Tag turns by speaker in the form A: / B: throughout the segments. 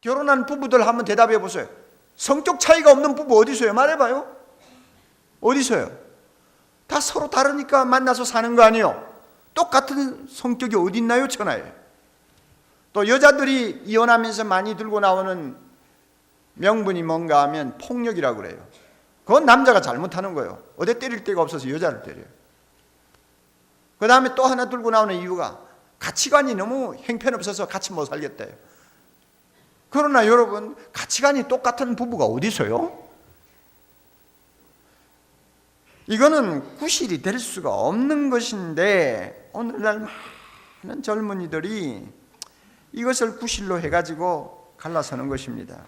A: 결혼한 부부들 한번 대답해 보세요. 성격 차이가 없는 부부 어디 있어요? 말해봐요. 어디 있어요? 다 서로 다르니까 만나서 사는 거 아니에요? 똑같은 성격이 어디 있나요? 천하에. 또 여자들이 이혼하면서 많이 들고 나오는 명분이 뭔가 하면 폭력이라고 그래요. 그건 남자가 잘못하는 거예요. 어디 때릴 데가 없어서 여자를 때려요. 그 다음에 또 하나 들고 나오는 이유가 가치관이 너무 형편없어서 같이 못 살겠대요. 그러나 여러분, 가치관이 똑같은 부부가 어디 있어요? 이거는 구실이 될 수가 없는 것인데 오늘날 많은 젊은이들이 이것을 구실로 해가지고 갈라서는 것입니다.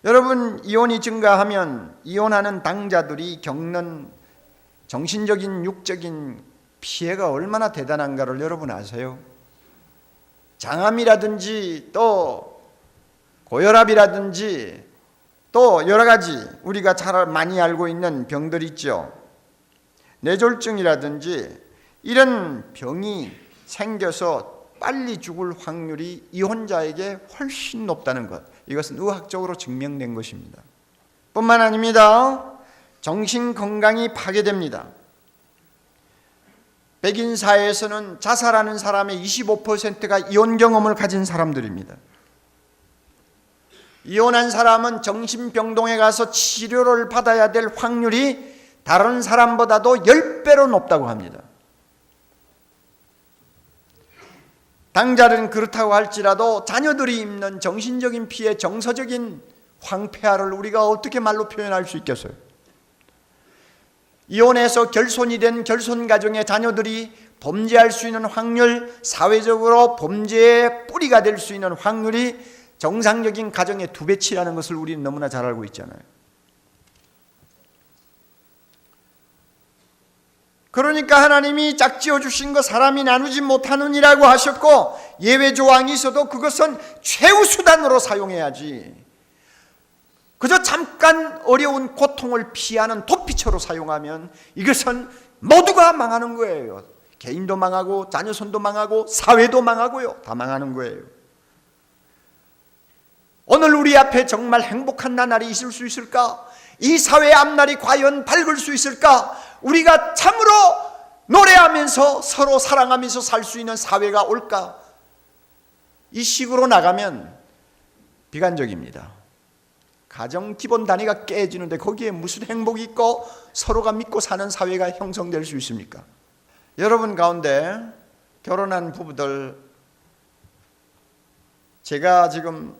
A: 여러분, 이혼이 증가하면 이혼하는 당자들이 겪는 정신적인, 육적인 피해가 얼마나 대단한가를 여러분 아세요? 장암이라든지 또 고혈압이라든지 또 여러 가지 우리가 잘 많이 알고 있는 병들 있죠. 뇌졸중이라든지 이런 병이 생겨서 빨리 죽을 확률이 이혼자에게 훨씬 높다는 것, 이것은 의학적으로 증명된 것입니다. 뿐만 아닙니다. 정신건강이 파괴됩니다. 백인 사회에서는 자살하는 사람의 25%가 이혼 경험을 가진 사람들입니다. 이혼한 사람은 정신병동에 가서 치료를 받아야 될 확률이 다른 사람보다도 10배로 높다고 합니다. 당자는 그렇다고 할지라도 자녀들이 입는 정신적인 피해, 정서적인 황폐화를 우리가 어떻게 말로 표현할 수 있겠어요? 이혼해서 결손이 된 결손가정의 자녀들이 범죄할 수 있는 확률, 사회적으로 범죄의 뿌리가 될 수 있는 확률이 정상적인 가정의 2배치라는 것을 우리는 너무나 잘 알고 있잖아요. 그러니까 하나님이 짝지어 주신 거 사람이 나누지 못하느니라고 하셨고, 예외 조항이 있어도 그것은 최우수단으로 사용해야지, 그저 잠깐 어려운 고통을 피하는 도피처로 사용하면 이것은 모두가 망하는 거예요. 개인도 망하고 자녀손도 망하고 사회도 망하고요. 다 망하는 거예요. 오늘 우리 앞에 정말 행복한 나날이 있을 수 있을까? 이 사회의 앞날이 과연 밝을 수 있을까? 우리가 참으로 노래하면서 서로 사랑하면서 살 수 있는 사회가 올까? 이 식으로 나가면 비관적입니다. 가정 기본 단위가 깨지는데 거기에 무슨 행복이 있고 서로가 믿고 사는 사회가 형성될 수 있습니까? 여러분 가운데 결혼한 부부들, 제가 지금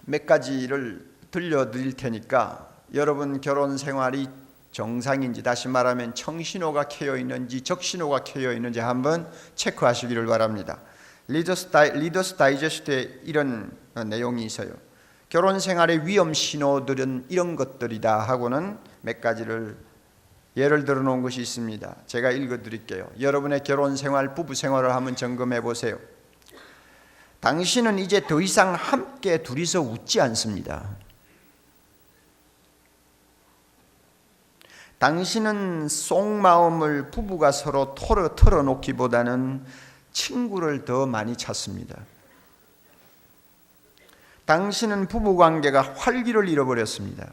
A: 몇 가지를 들려드릴 테니까 여러분 결혼 생활이 정상인지, 다시 말하면 청신호가 켜여 있는지 적신호가 켜여 있는지 한번 체크하시기를 바랍니다. 리더스 다이제스트에 이런 내용이 있어요. 결혼 생활의 위험 신호들은 이런 것들이다 하고는 몇 가지를 예를 들어 놓은 것이 있습니다. 제가 읽어 드릴게요. 여러분의 결혼 생활, 부부 생활을 한번 점검해 보세요. 당신은 이제 더 이상 함께 둘이서 웃지 않습니다. 당신은 속마음을 부부가 서로 털어놓기보다는 친구를 더 많이 찾습니다. 당신은 부부관계가 활기를 잃어버렸습니다.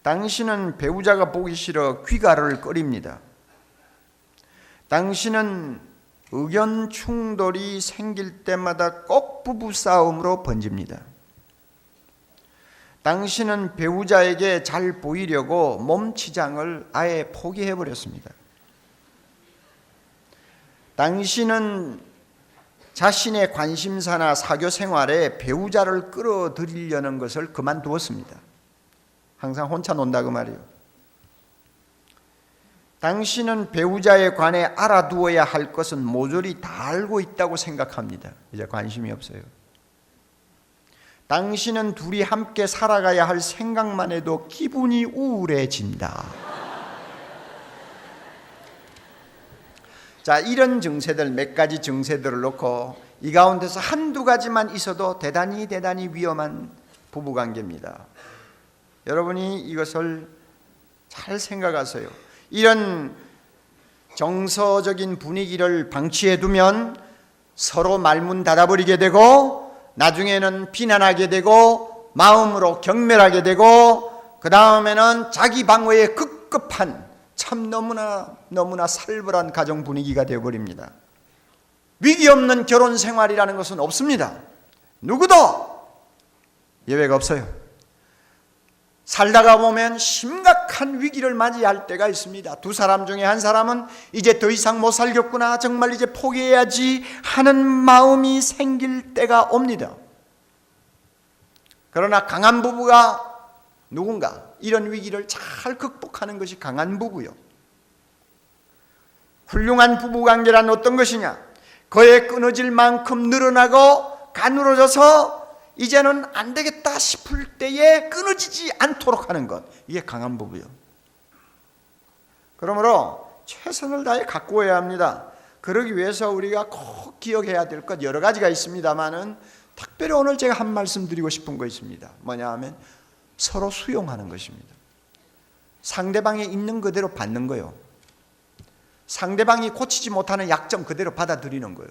A: 당신은 배우자가 보기 싫어 귀가를 꺼립니다. 당신은 의견 충돌이 생길 때마다 꼭 부부싸움으로 번집니다. 당신은 배우자에게 잘 보이려고 몸치장을 아예 포기해버렸습니다. 당신은 자신의 관심사나 사교 생활에 배우자를 끌어들이려는 것을 그만두었습니다. 항상 혼자 논다 그 말이에요. 당신은 배우자에 관해 알아두어야 할 것은 모조리 다 알고 있다고 생각합니다. 이제 관심이 없어요. 당신은 둘이 함께 살아가야 할 생각만 해도 기분이 우울해진다. 자, 이런 증세들, 몇 가지 증세들을 놓고 이 가운데서 한두 가지만 있어도 대단히 위험한 부부관계입니다. 여러분이 이것을 잘 생각하세요. 이런 정서적인 분위기를 방치해 두면 서로 말문 닫아버리게 되고 나중에는 비난하게 되고 마음으로 경멸하게 되고 그 다음에는 자기 방어에 급급한 참 너무나 살벌한 가정 분위기가 되어버립니다. 위기 없는 결혼 생활이라는 것은 없습니다. 누구도 예외가 없어요. 살다가 보면 심각한 위기를 맞이할 때가 있습니다. 두 사람 중에 한 사람은 이제 더 이상 못 살겠구나, 정말 이제 포기해야지 하는 마음이 생길 때가 옵니다. 그러나 강한 부부가 누군가 이런 위기를 잘 극복하는 것이 강한 부부요. 훌륭한 부부관계란 어떤 것이냐? 거에 끊어질 만큼 늘어나고 가늘어져서 이제는 안 되겠다 싶을 때에 끊어지지 않도록 하는 것, 이게 강한 부부요. 그러므로 최선을 다해 가꾸어야 합니다. 그러기 위해서 우리가 꼭 기억해야 될 것 여러 가지가 있습니다만은 특별히 오늘 제가 한 말씀 드리고 싶은 거 있습니다. 뭐냐 하면 서로 수용하는 것입니다. 상대방이 있는 그대로 받는 거요. 상대방이 고치지 못하는 약점 그대로 받아들이는 거예요.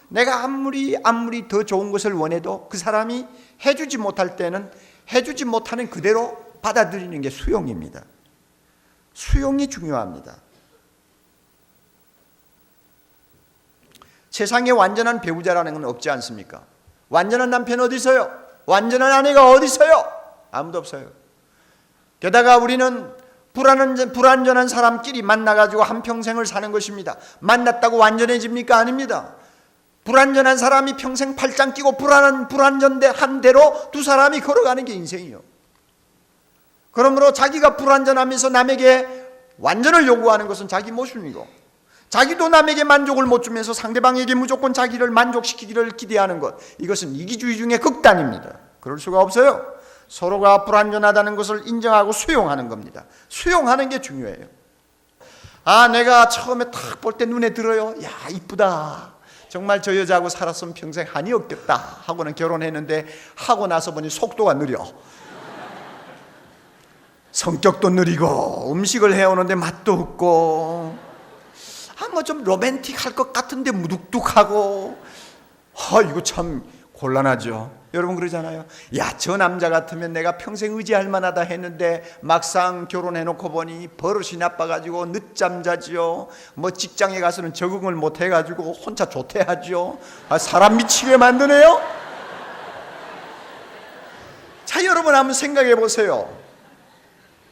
A: 내가 아무리 더 좋은 것을 원해도 그 사람이 해주지 못할 때는 해주지 못하는 그대로 받아들이는 게 수용입니다. 수용이 중요합니다. 세상에 완전한 배우자라는 건 없지 않습니까? 완전한 남편 어디 있어요? 완전한 아내가 어디 있어요? 아무도 없어요. 게다가 우리는 불완전한 사람끼리 만나가지고 한평생을 사는 것입니다. 만났다고 완전해집니까? 아닙니다. 불완전한 사람이 평생 팔짱 끼고 불완전한 대로 두 사람이 걸어가는 게 인생이요. 그러므로 자기가 불완전하면서 남에게 완전을 요구하는 것은 자기 모순이고, 자기도 남에게 만족을 못 주면서 상대방에게 무조건 자기를 만족시키기를 기대하는 것, 이것은 이기주의 중의 극단입니다. 그럴 수가 없어요. 서로가 불완전하다는 것을 인정하고 수용하는 겁니다. 수용하는 게 중요해요. 내가 처음에 딱 볼 때 눈에 들어요. 야, 이쁘다. 정말 저 여자하고 살았으면 평생 한이 없겠다 하고는 결혼했는데 하고 나서 보니 속도가 느려. 성격도 느리고 음식을 해오는데 맛도 없고 뭐 좀 로맨틱할 것 같은데 무뚝뚝하고 이거 참 곤란하죠. 여러분 그러잖아요. 야, 저 남자 같으면 내가 평생 의지할 만하다 했는데 막상 결혼해놓고 보니 버릇이 나빠가지고 늦잠 자지요. 뭐 직장에 가서는 적응을 못 해가지고 혼자 조퇴하죠. 사람 미치게 만드네요. 자, 여러분 한번 생각해 보세요.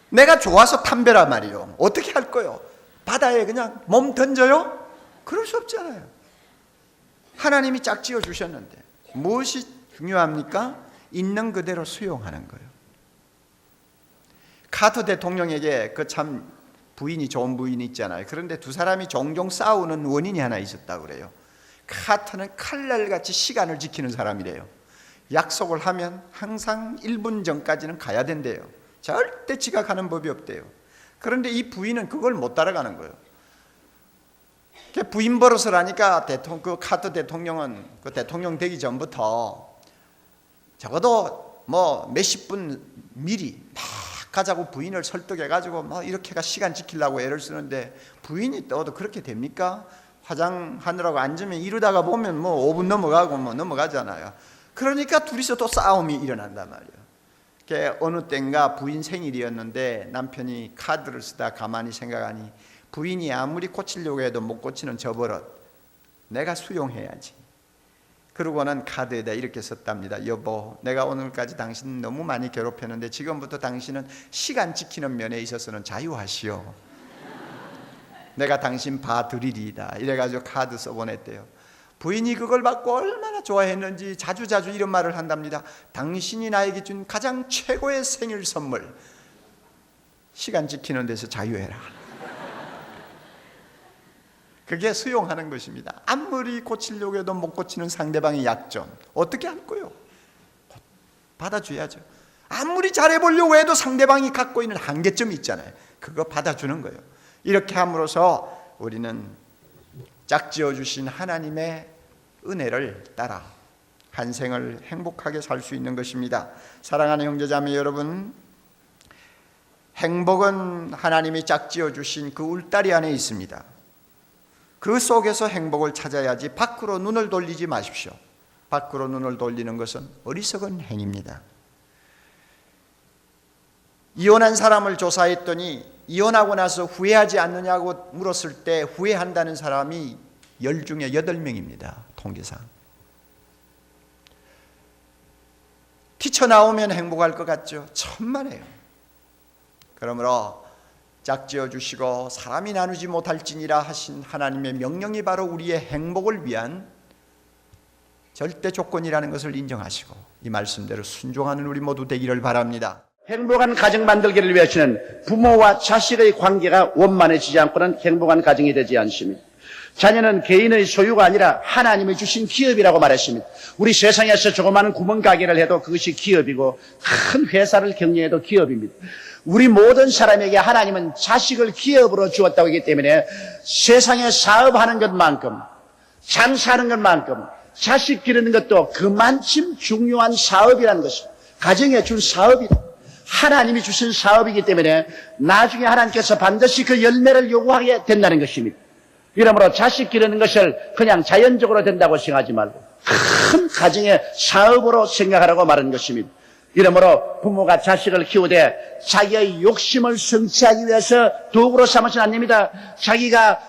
A: 내가 좋아서 탐배란 말이요. 어떻게 할 거요? 바다에 그냥 몸 던져요? 그럴 수 없잖아요. 하나님이 짝지어 주셨는데 무엇이 중요합니까? 있는 그대로 수용하는 거예요. 카터 대통령에게 그 참 부인이 좋은 부인이 있잖아요. 그런데 두 사람이 종종 싸우는 원인이 하나 있었다고 그래요. 카터는 칼날같이 시간을 지키는 사람이래요. 약속을 하면 항상 1분 전까지는 가야 된대요. 절대 지각하는 법이 없대요. 그런데 이 부인은 그걸 못 따라가는 거예요. 부인 버릇을 하니까 그 카터 대통령은 그 대통령 되기 전부터 적어도 뭐 몇십 분 미리 막 가자고 부인을 설득해가지고 뭐 이렇게가 시간 지키려고 애를 쓰는데 부인이 또 그렇게 됩니까? 화장하느라고 앉으면 이러다가 보면 뭐 5분 넘어가고 뭐 넘어가잖아요. 그러니까 둘이서 또 싸움이 일어난단 말이에요. 어느 때인가 부인 생일이었는데 남편이 카드를 쓰다 가만히 생각하니 부인이 아무리 고치려고 해도 못 고치는 저 버릇 내가 수용해야지. 그러고는 카드에다 이렇게 썼답니다. 여보, 내가 오늘까지 당신 너무 많이 괴롭혔는데 지금부터 당신은 시간 지키는 면에 있어서는 자유하시오. 내가 당신 봐드리리이다. 이래가지고 카드 써보냈대요. 부인이 그걸 받고 얼마나 좋아했는지 자주 이런 말을 한답니다. 당신이 나에게 준 가장 최고의 생일 선물, 시간 지키는 데서 자유해라. 그게 수용하는 것입니다. 아무리 고치려고 해도 못 고치는 상대방의 약점 어떻게 할 거예요? 받아줘야죠. 아무리 잘해보려고 해도 상대방이 갖고 있는 한계점이 있잖아요. 그거 받아주는 거예요. 이렇게 함으로써 우리는 짝지어 주신 하나님의 은혜를 따라 한 생을 행복하게 살 수 있는 것입니다. 사랑하는 형제자매 여러분, 행복은 하나님이 짝지어 주신 그 울타리 안에 있습니다. 그 속에서 행복을 찾아야지 밖으로 눈을 돌리지 마십시오. 밖으로 눈을 돌리는 것은 어리석은 행위입니다. 이혼한 사람을 조사했더니 이혼하고 나서 후회하지 않느냐고 물었을 때 후회한다는 사람이 10 중에 8명입니다. 통계상. 튀쳐나오면 행복할 것 같죠? 천만에요. 그러므로 짝지어 주시고 사람이 나누지 못할지니라 하신 하나님의 명령이 바로 우리의 행복을 위한 절대 조건이라는 것을 인정하시고 이 말씀대로 순종하는 우리 모두 되기를 바랍니다.
B: 행복한 가정 만들기를 위해서는 부모와 자식의 관계가 원만해지지 않고는 행복한 가정이 되지 않습니다. 자녀는 개인의 소유가 아니라 하나님이 주신 기업이라고 말했습니다. 우리 세상에서 조그마한 구멍가게를 해도 그것이 기업이고 큰 회사를 경영해도 기업입니다. 우리 모든 사람에게 하나님은 자식을 기업으로 주었다고 하기 때문에 세상에 사업하는 것만큼 장사하는 것만큼 자식 기르는 것도 그만큼 중요한 사업이라는 것입니다. 가정에 준 사업이다. 하나님이 주신 사업이기 때문에 나중에 하나님께서 반드시 그 열매를 요구하게 된다는 것입니다. 이러므로 자식 기르는 것을 그냥 자연적으로 된다고 생각하지 말고 큰 가정의 사업으로 생각하라고 말하는 것입니다. 이러므로 부모가 자식을 키우되 자기의 욕심을 성취하기 위해서 도구로 삼아서는 안 됩니다. 자기가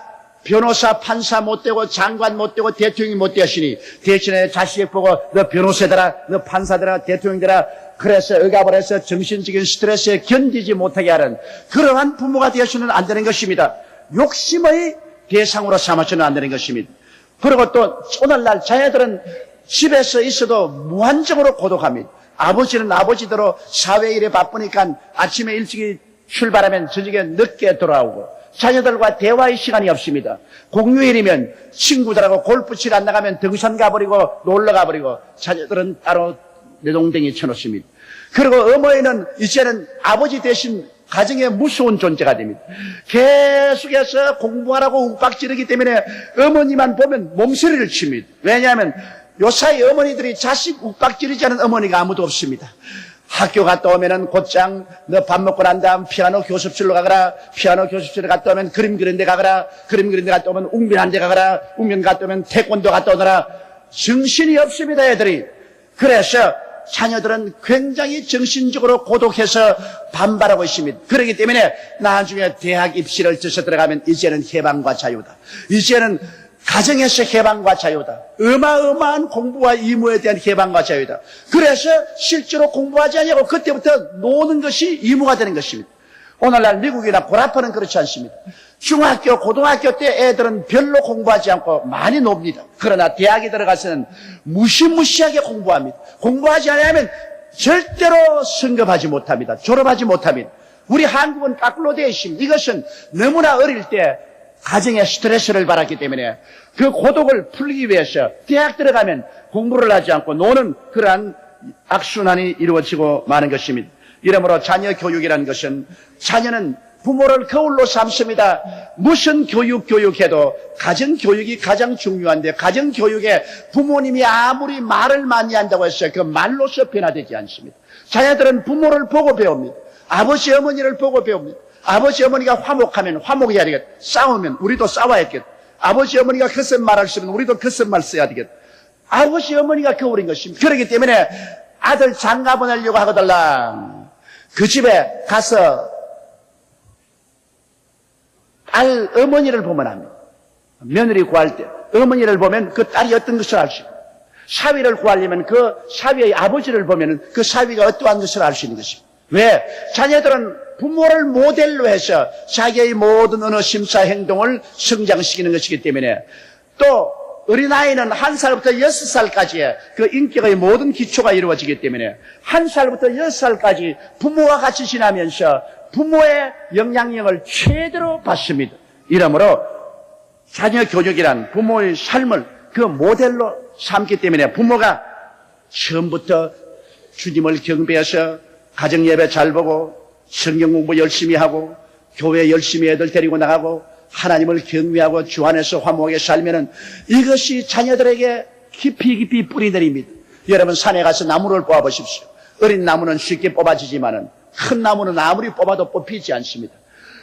B: 변호사, 판사 못 되고 장관 못 되고 대통령이 못 되었으니 대신에 자식 보고 너 변호사더라, 너 판사더라, 대통령더라 그래서 억압을 해서 정신적인 스트레스에 견디지 못하게 하는 그러한 부모가 되어서는 안 되는 것입니다. 욕심의 대상으로 삼아서는 안 되는 것입니다. 그리고 또 오늘날 자녀들은 집에서 있어도 무한정으로 고독합니다. 아버지는 아버지대로 사회일에 바쁘니까 아침에 일찍 출발하면 저녁에 늦게 돌아오고 자녀들과 대화의 시간이 없습니다. 공휴일이면 친구들하고 골프 치러 안 나가면 등산 가버리고 놀러 가버리고 자녀들은 따로 내동댕이 쳐놓습니다. 그리고 어머니는 이제는 아버지 대신 가정에 무서운 존재가 됩니다. 계속해서 공부하라고 욱박지르기 때문에 어머니만 보면 몸서리를 칩니다. 왜냐하면 요사이 어머니들이 자식 욱박지르지 않은 어머니가 아무도 없습니다. 학교 갔다 오면은 곧장 너 밥 먹고 난 다음 피아노 교습실로 가거라. 피아노 교습실에 갔다 오면 그림 그리는 데 가거라. 그림 그리는 데 갔다 오면 웅변한 데 가거라. 웅변 갔다 오면 태권도 갔다 오너라. 정신이 없습니다, 애들이. 그래서 자녀들은 굉장히 정신적으로 고독해서 반발하고 있습니다. 그렇기 때문에 나중에 대학 입시를 져서 들어가면 이제는 해방과 자유다. 이제는 가정에서 해방과 자유다. 어마어마한 공부와 의무에 대한 해방과 자유다. 그래서 실제로 공부하지 않냐고 그때부터 노는 것이 의무가 되는 것입니다. 오늘날 미국이나 고라파는 그렇지 않습니다. 중학교, 고등학교 때 애들은 별로 공부하지 않고 많이 놉니다. 그러나 대학에 들어가서는 무시무시하게 공부합니다. 공부하지 않으면 절대로 성급하지 못합니다. 졸업하지 못합니다. 우리 한국은 거꾸로 되어 있습니다. 이것은 너무나 어릴 때 가정에 스트레스를 받았기 때문에 그 고독을 풀기 위해서 대학 들어가면 공부를 하지 않고 노는 그러한 악순환이 이루어지고 마는 것입니다. 이러므로 자녀 교육이라는 것은 자녀는 부모를 거울로 삼습니다. 무슨 교육해도 가정교육이 가장 중요한데 가정교육에 부모님이 아무리 말을 많이 한다고 해서 그 말로서 변화되지 않습니다. 자녀들은 부모를 보고 배웁니다. 아버지 어머니를 보고 배웁니다. 아버지 어머니가 화목하면 화목해야 되겠다. 싸우면 우리도 싸워야겠다. 아버지 어머니가 헛선말을 쓰면 우리도 헛선말 써야 되겠다. 아버지 어머니가 거울인 것입니다. 그렇기 때문에 아들 장가 보내려고 하거들랑 그 집에 가서 딸 어머니를 보면 합니다. 며느리 구할 때 어머니를 보면 그 딸이 어떤 것을 알 수 있고 사위를 구하려면 그 사위의 아버지를 보면 그 사위가 어떠한 것을 알 수 있는 것입니다. 왜? 자녀들은 부모를 모델로 해서 자기의 모든 언어, 심사, 행동을 성장시키는 것이기 때문에 또 어린아이는 1살부터 6살까지의 그 인격의 모든 기초가 이루어지기 때문에 1살부터 6살까지 부모와 같이 지나면서 부모의 영향력을 최대로 받습니다. 이러므로 자녀 교육이란 부모의 삶을 그 모델로 삼기 때문에 부모가 처음부터 주님을 경배해서 가정예배 잘 보고 성경 공부 열심히 하고 교회 열심히 애들 데리고 나가고 하나님을 경외하고 주 안에서 화목하게 살면은 이것이 자녀들에게 깊이 뿌리 내립니다. 여러분 산에 가서 나무를 뽑아 보십시오. 어린 나무는 쉽게 뽑아지지만은 큰 나무는 아무리 뽑아도 뽑히지 않습니다.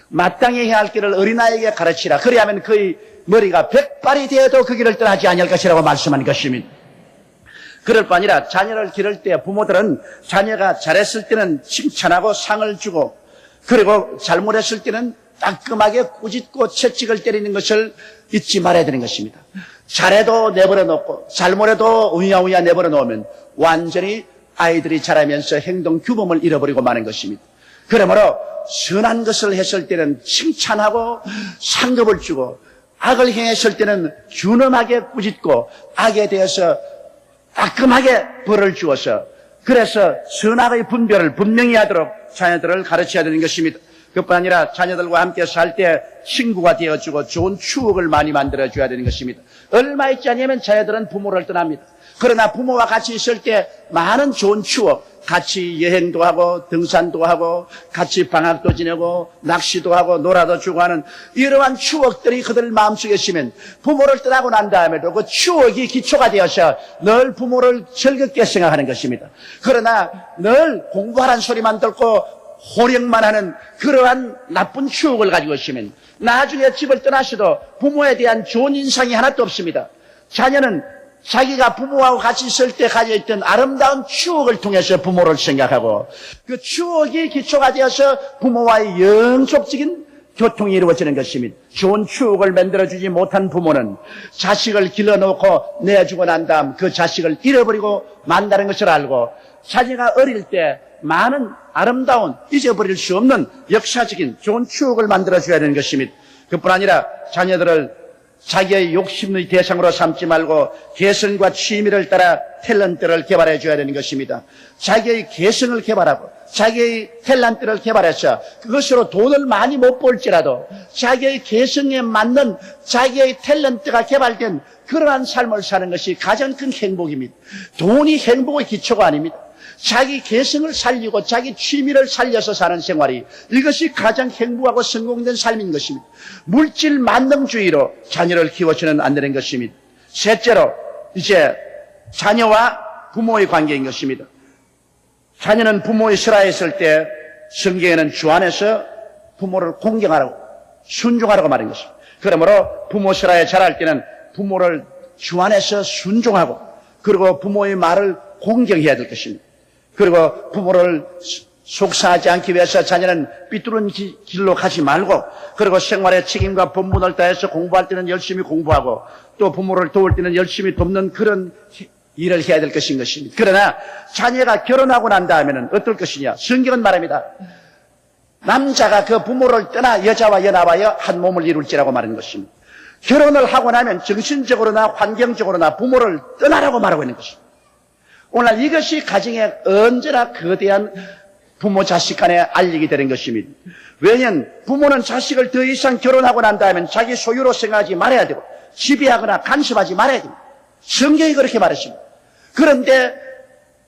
B: 마땅히 해야 할 길을 어린아이에게 가르치라. 그래야만 그의 머리가 100발이 되어도 그 길을 떠나지 아니할 것이라고 말씀한 것입니다. 그럴 뿐 아니라 자녀를 기를 때 부모들은 자녀가 잘했을 때는 칭찬하고 상을 주고, 그리고 잘못했을 때는 따끔하게 꾸짖고 채찍을 때리는 것을 잊지 말아야 되는 것입니다. 잘해도 내버려 놓고 잘못해도 우야우야 내버려 놓으면 완전히 아이들이 자라면서 행동 규범을 잃어버리고 마는 것입니다. 그러므로 선한 것을 했을 때는 칭찬하고 상급을 주고, 악을 행했을 때는 준엄하게 꾸짖고 악에 대해서 따끔하게 벌을 주어서, 그래서 선악의 분별을 분명히 하도록 자녀들을 가르쳐야 되는 것입니다. 그뿐 아니라 자녀들과 함께 살 때 친구가 되어주고 좋은 추억을 많이 만들어줘야 되는 것입니다. 얼마 있지 않으면 자녀들은 부모를 떠납니다. 그러나 부모와 같이 있을 때 많은 좋은 추억, 같이 여행도 하고 등산도 하고 같이 방학도 지내고 낚시도 하고 놀아도 주고 하는 이러한 추억들이 그들 마음속에 있으면 부모를 떠나고 난 다음에도 그 추억이 기초가 되어서 늘 부모를 즐겁게 생각하는 것입니다. 그러나 늘 공부하라는 소리만 듣고 호령만 하는 그러한 나쁜 추억을 가지고 있으면 나중에 집을 떠나셔도 부모에 대한 좋은 인상이 하나도 없습니다. 자녀는 자기가 부모하고 같이 있을 때 가져있던 아름다운 추억을 통해서 부모를 생각하고, 그 추억이 기초가 되어서 부모와의 영속적인 교통이 이루어지는 것입니다. 좋은 추억을 만들어주지 못한 부모는 자식을 길러놓고 내주고 난 다음 그 자식을 잃어버리고 만다는 것을 알고, 자녀가 어릴 때 많은 아름다운 잊어버릴 수 없는 역사적인 좋은 추억을 만들어줘야 되는 것입니다. 그뿐 아니라 자녀들을 자기의 욕심의 대상으로 삼지 말고 개성과 취미를 따라 탤런트를 개발해 줘야 되는 것입니다. 자기의 개성을 개발하고 자기의 탤런트를 개발해서 그것으로 돈을 많이 못 벌지라도 자기의 개성에 맞는 자기의 탤런트가 개발된 그러한 삶을 사는 것이 가장 큰 행복입니다. 돈이 행복의 기초가 아닙니다. 자기 개성을 살리고 자기 취미를 살려서 사는 생활이, 이것이 가장 행복하고 성공된 삶인 것입니다. 물질 만능주의로 자녀를 키워서는 안 되는 것입니다. 셋째로 이제 자녀와 부모의 관계인 것입니다. 자녀는 부모의 설하했을 때 성경에는 주 안에서 부모를 공경하라고 순종하라고 말한 것입니다. 그러므로 부모 설하에 자랄 때는 부모를 주 안에서 순종하고, 그리고 부모의 말을 공경해야 될 것입니다. 그리고 부모를 속상하지 않기 위해서 자녀는 삐뚤은 길로 가지 말고, 그리고 생활의 책임과 본분을 다해서 공부할 때는 열심히 공부하고 또 부모를 도울 때는 열심히 돕는 그런 일을 해야 될 것인 것입니다. 그러나 자녀가 결혼하고 난 다음에는 어떨 것이냐? 성경은 말합니다. 남자가 그 부모를 떠나 여자와 연합하여 한 몸을 이룰지라고 말하는 것입니다. 결혼을 하고 나면 정신적으로나 환경적으로나 부모를 떠나라고 말하고 있는 것입니다. 오늘 이것이 가정에 언제나 거대한 부모 자식 간에 알리게 되는 것입니다. 왜냐하면 부모는 자식을 더 이상 결혼하고 난 다음엔 자기 소유로 생각하지 말아야 되고 지배하거나 간섭하지 말아야 됩니다. 성경이 그렇게 말했습니다. 그런데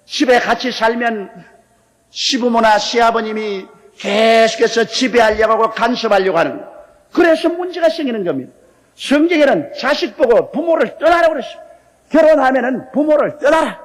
B: 집에 같이 살면 시부모나 시아버님이 계속해서 지배하려고 하고 간섭하려고 하는 거예요. 그래서 문제가 생기는 겁니다. 성경에는 자식 보고 부모를 떠나라고 그랬습니다. 결혼하면은 부모를 떠나라.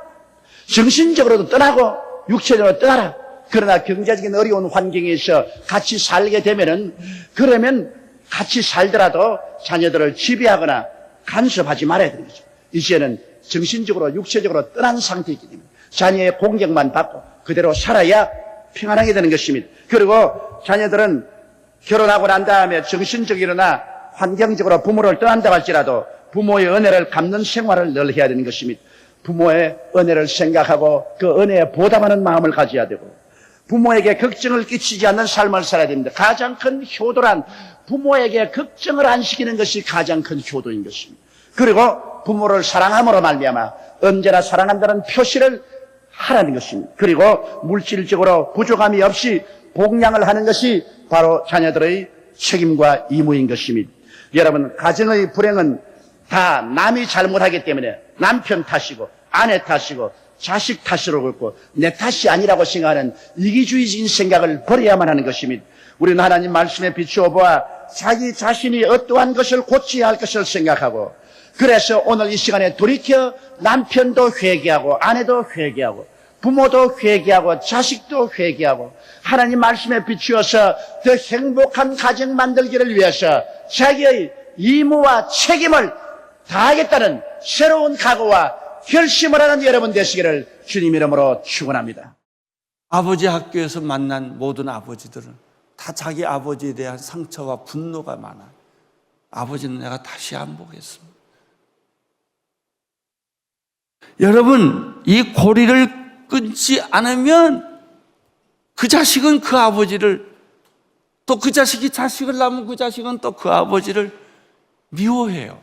B: 정신적으로도 떠나고 육체적으로 떠나라. 그러나 경제적인 어려운 환경에서 같이 살게 되면은, 그러면 같이 살더라도 자녀들을 지배하거나 간섭하지 말아야 되는 거죠. 이제는 정신적으로 육체적으로 떠난 상태이기 때문에 자녀의 공격만 받고 그대로 살아야 평안하게 되는 것입니다. 그리고 자녀들은 결혼하고 난 다음에 정신적이거나 환경적으로 부모를 떠난다고 할지라도 부모의 은혜를 갚는 생활을 늘 해야 되는 것입니다. 부모의 은혜를 생각하고 그 은혜에 보답하는 마음을 가져야 되고, 부모에게 걱정을 끼치지 않는 삶을 살아야 됩니다. 가장 큰 효도란 부모에게 걱정을 안 시키는 것이 가장 큰 효도인 것입니다. 그리고 부모를 사랑함으로 말미암아 언제나 사랑한다는 표시를 하라는 것입니다. 그리고 물질적으로 부족함이 없이 복양을 하는 것이 바로 자녀들의 책임과 임무인 것입니다. 여러분, 가정의 불행은 다 남이 잘못하기 때문에 남편 탓이고 아내 탓이고 자식 탓으로 걷고 내 탓이 아니라고 생각하는 이기주의적인 생각을 버려야만 하는 것입니다. 우리는 하나님 말씀에 비추어 보아 자기 자신이 어떠한 것을 고쳐야 할 것을 생각하고, 그래서 오늘 이 시간에 돌이켜 남편도 회개하고 아내도 회개하고 부모도 회개하고 자식도 회개하고 하나님 말씀에 비추어서 더 행복한 가정 만들기를 위해서 자기의 임무와 책임을 다하겠다는 새로운 각오와 결심을 하는 여러분 되시기를 주님 이름으로 축원합니다.
C: 아버지 학교에서 만난 모든 아버지들은 다 자기 아버지에 대한 상처와 분노가 많아요. 아버지는 내가 다시 안 보겠습니다. 여러분, 이 고리를 끊지 않으면 그 자식은 그 아버지를, 또 그 자식이 자식을 낳으면 그 자식은 또 그 아버지를 미워해요.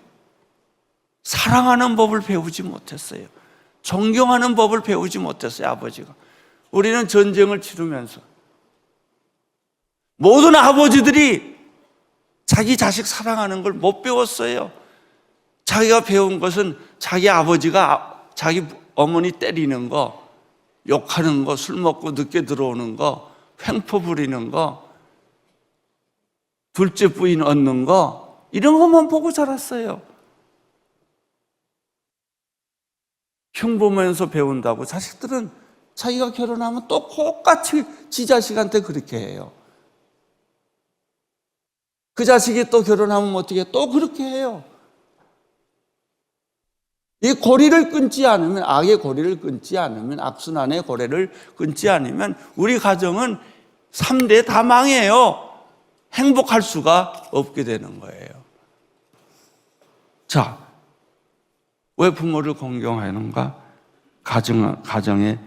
C: 사랑하는 법을 배우지 못했어요. 존경하는 법을 배우지 못했어요, 아버지가. 우리는 전쟁을 치르면서 모든 아버지들이 자기 자식 사랑하는 걸 못 배웠어요. 자기가 배운 것은 자기 아버지가 자기 어머니 때리는 거, 욕하는 거, 술 먹고 늦게 들어오는 거, 횡포 부리는 거, 둘째 부인 얻는 거, 이런 것만 보고 자랐어요. 흉 보면서 배운다고 자식들은 자기가 결혼하면 또 똑같이 지 자식한테 그렇게 해요. 그 자식이 또 결혼하면 어떻게 또 그렇게 해요. 이 고리를 끊지 않으면, 악의 고리를 끊지 않으면, 악순환의 고리를 끊지 않으면 우리 가정은 3대 다 망해요. 행복할 수가 없게 되는 거예요. 자, 왜 부모를 공경하는가? 가정의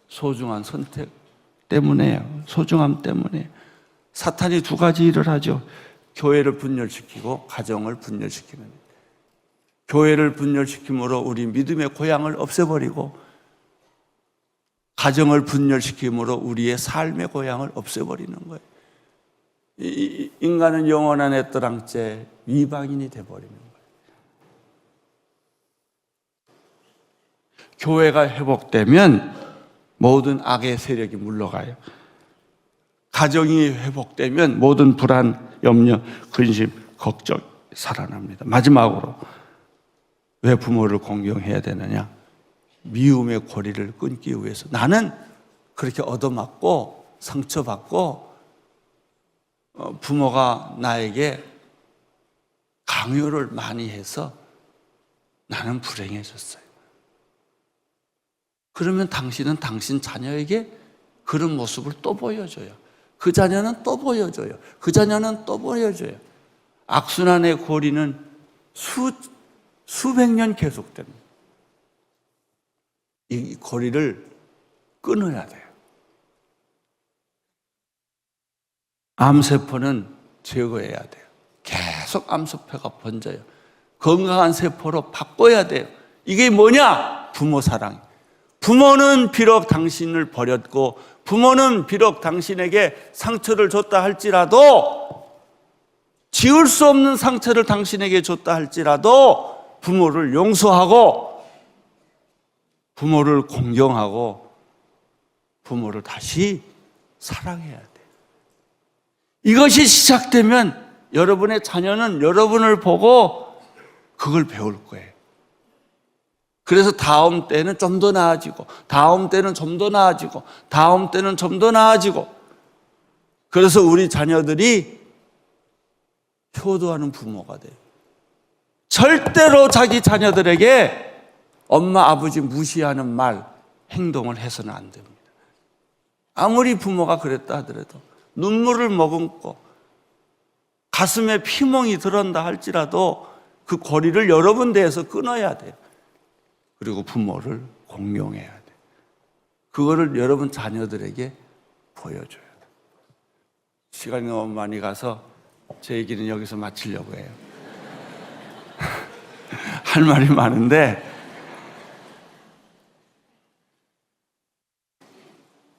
C: 소중한 선택 때문에요. 소중함 때문에. 사탄이 두 가지 일을 하죠. 교회를 분열시키고 가정을 분열시키는. 교회를 분열시킴으로 우리 믿음의 고향을 없애버리고, 가정을 분열시킴으로 우리의 삶의 고향을 없애버리는 거예요. 인간은 영원한 애떠랑째 이방인이 돼버리는 거예요. 교회가 회복되면 모든 악의 세력이 물러가요. 가정이 회복되면 모든 불안, 염려, 근심, 걱정이 살아납니다. 마지막으로 왜 부모를 공경해야 되느냐? 미움의 고리를 끊기 위해서. 나는 그렇게 얻어맞고 상처받고 부모가 나에게 강요를 많이 해서 나는 불행해졌어요. 그러면 당신은 당신 자녀에게 그런 모습을 또 보여줘요. 그 자녀는 또 보여줘요. 그 자녀는 또 보여줘요. 악순환의 고리는 수백 년 계속됩니다. 이 고리를 끊어야 돼요. 암세포는 제거해야 돼요. 계속 암세포가 번져요. 건강한 세포로 바꿔야 돼요. 이게 뭐냐? 부모 사랑. 부모는 비록 당신을 버렸고, 부모는 비록 당신에게 상처를 줬다 할지라도, 지울 수 없는 상처를 당신에게 줬다 할지라도 부모를 용서하고 부모를 공경하고 부모를 다시 사랑해야 돼요. 이것이 시작되면 여러분의 자녀는 여러분을 보고 그걸 배울 거예요. 그래서 다음 때는 좀 더 나아지고, 다음 때는 좀 더 나아지고, 다음 때는 좀 더 나아지고. 그래서 우리 자녀들이 효도하는 부모가 돼요. 절대로 자기 자녀들에게 엄마, 아버지 무시하는 말, 행동을 해서는 안 됩니다. 아무리 부모가 그랬다 하더라도, 눈물을 머금고 가슴에 피멍이 들었다 할지라도 그 고리를 여러 군데에서 끊어야 돼요. 그리고 부모를 공경해야 돼요. 그거를 여러분 자녀들에게 보여줘야 돼요. 시간이 너무 많이 가서 제 얘기는 여기서 마치려고 해요. 할 말이 많은데,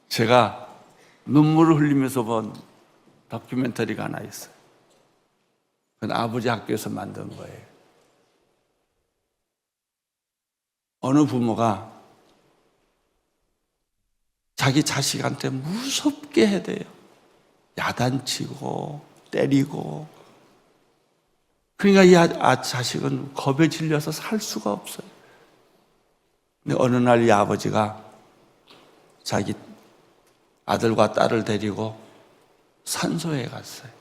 C: 제가 눈물을 흘리면서 본 다큐멘터리가 하나 있어요. 그건 아버지 학교에서 만든 거예요. 어느 부모가 자기 자식한테 무섭게 해대요. 야단치고 때리고. 그러니까 이 자식은 겁에 질려서 살 수가 없어요. 근데 어느 날 이 아버지가 자기 아들과 딸을 데리고 산소에 갔어요.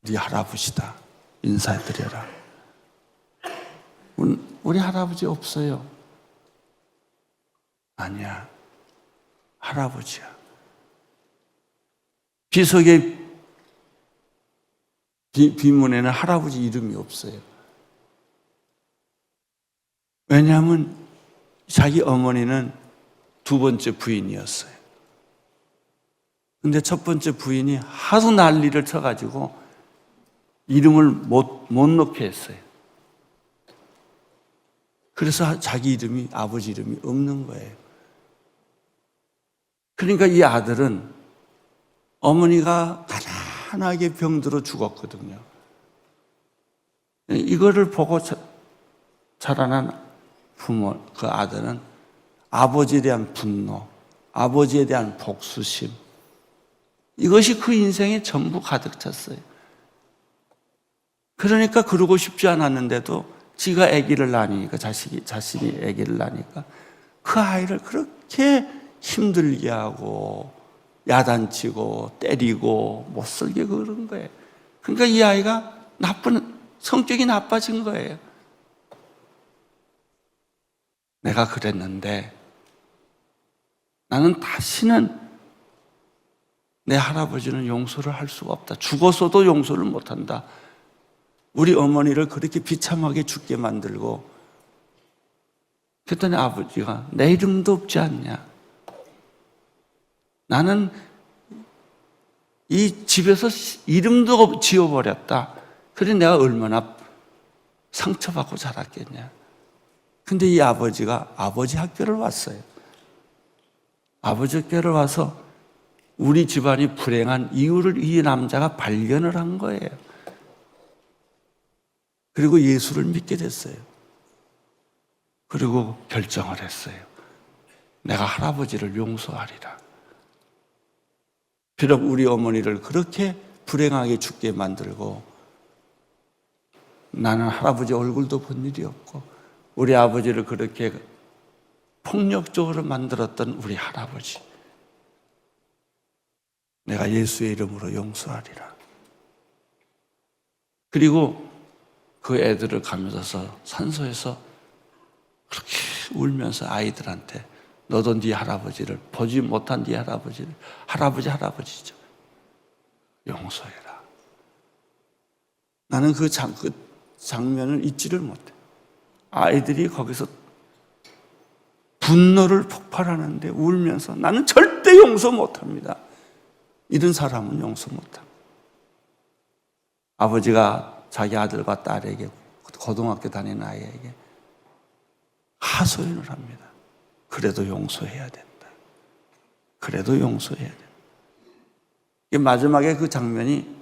C: 네 할아버지다. 인사드려라. 우리 할아버지 없어요. 아니야. 할아버지야. 비석의 비문에는 할아버지 이름이 없어요. 왜냐하면 자기 어머니는 두 번째 부인이었어요. 근데 첫 번째 부인이 하도 난리를 쳐가지고 이름을 못 넣게 했어요. 그래서 자기 이름이, 아버지 이름이 없는 거예요. 그러니까 이 아들은 어머니가 가난하게 병들어 죽었거든요. 이거를 보고 자라난 부모, 그 아들은 아버지에 대한 분노, 아버지에 대한 복수심, 이것이 그 인생에 전부 가득 찼어요. 그러니까 그러고 싶지 않았는데도 지가 아기를 낳으니까, 자신이 아기를 낳으니까 그 아이를 그렇게 힘들게 하고 야단치고 때리고 못살게 그런 거예요. 그러니까 이 아이가 성격이 나빠진 거예요. 내가 그랬는데 나는 다시는 내 할아버지는 용서를 할 수가 없다. 죽어서도 용서를 못한다. 우리 어머니를 그렇게 비참하게 죽게 만들고, 그랬더니 아버지가 내 이름도 없지 않냐. 나는 이 집에서 이름도 지어버렸다. 그래 내가 얼마나 상처받고 자랐겠냐. 근데 이 아버지가 아버지 학교를 왔어요. 아버지 학교를 와서 우리 집안이 불행한 이유를 이 남자가 발견을 한 거예요. 그리고 예수를 믿게 됐어요. 그리고 결정을 했어요. 내가 할아버지를 용서하리라. 비록 우리 어머니를 그렇게 불행하게 죽게 만들고 나는 할아버지 얼굴도 본 일이 없고 우리 아버지를 그렇게 폭력적으로 만들었던 우리 할아버지, 내가 예수의 이름으로 용서하리라. 그리고 그 애들을 가면서 산소에서 그렇게 울면서 아이들한테 너도 네 할아버지를, 보지 못한 네 할아버지를, 할아버지죠, 용서해라. 나는 그 장면을 잊지를 못해. 아이들이 거기서 분노를 폭발하는데 울면서 나는 절대 용서 못합니다. 이런 사람은 용서 못합니다. 아버지가 자기 아들과 딸에게, 고등학교 다니는 아이에게 하소연을 합니다. 그래도 용서해야 된다. 그래도 용서해야 된다. 마지막에 그 장면이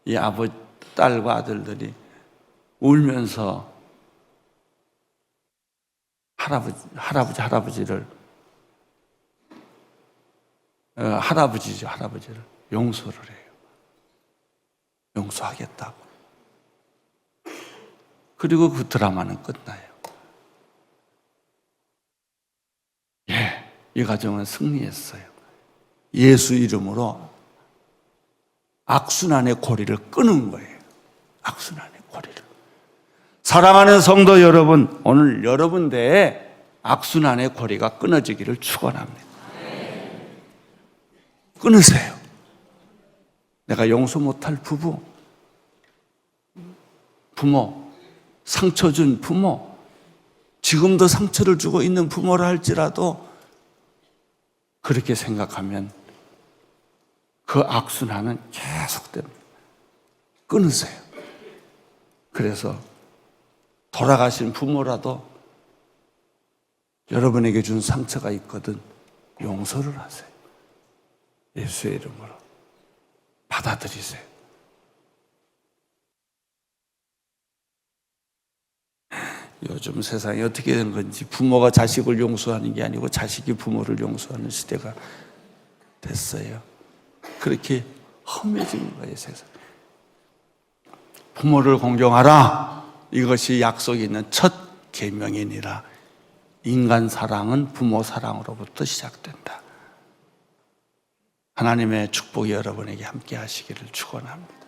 C: 이 아버지, 딸과 아들들이 울면서 할아버지를 용서를 해요. 용서하겠다고. 그리고 그 드라마는 끝나요. 이 가정은 승리했어요. 예수 이름으로 악순환의 고리를 끄는 거예요. 악순환의 고리를. 사랑하는 성도 여러분, 오늘 여러분 대에 악순환의 고리가 끊어지기를 축원합니다. 끊으세요. 내가 용서 못할 부모, 상처 준 부모, 지금도 상처를 주고 있는 부모라 할지라도 그렇게 생각하면 그 악순환은 계속됩니다. 끊으세요. 그래서 돌아가신 부모라도 여러분에게 준 상처가 있거든 용서를 하세요. 예수의 이름으로 받아들이세요. 요즘 세상이 어떻게 된 건지 부모가 자식을 용서하는 게 아니고 자식이 부모를 용서하는 시대가 됐어요. 그렇게 험해진 거예요, 세상. 부모를 공경하라. 이것이 약속이 있는 첫 계명이니라. 인간 사랑은 부모 사랑으로부터 시작된다. 하나님의 축복이 여러분에게 함께 하시기를 축원합니다.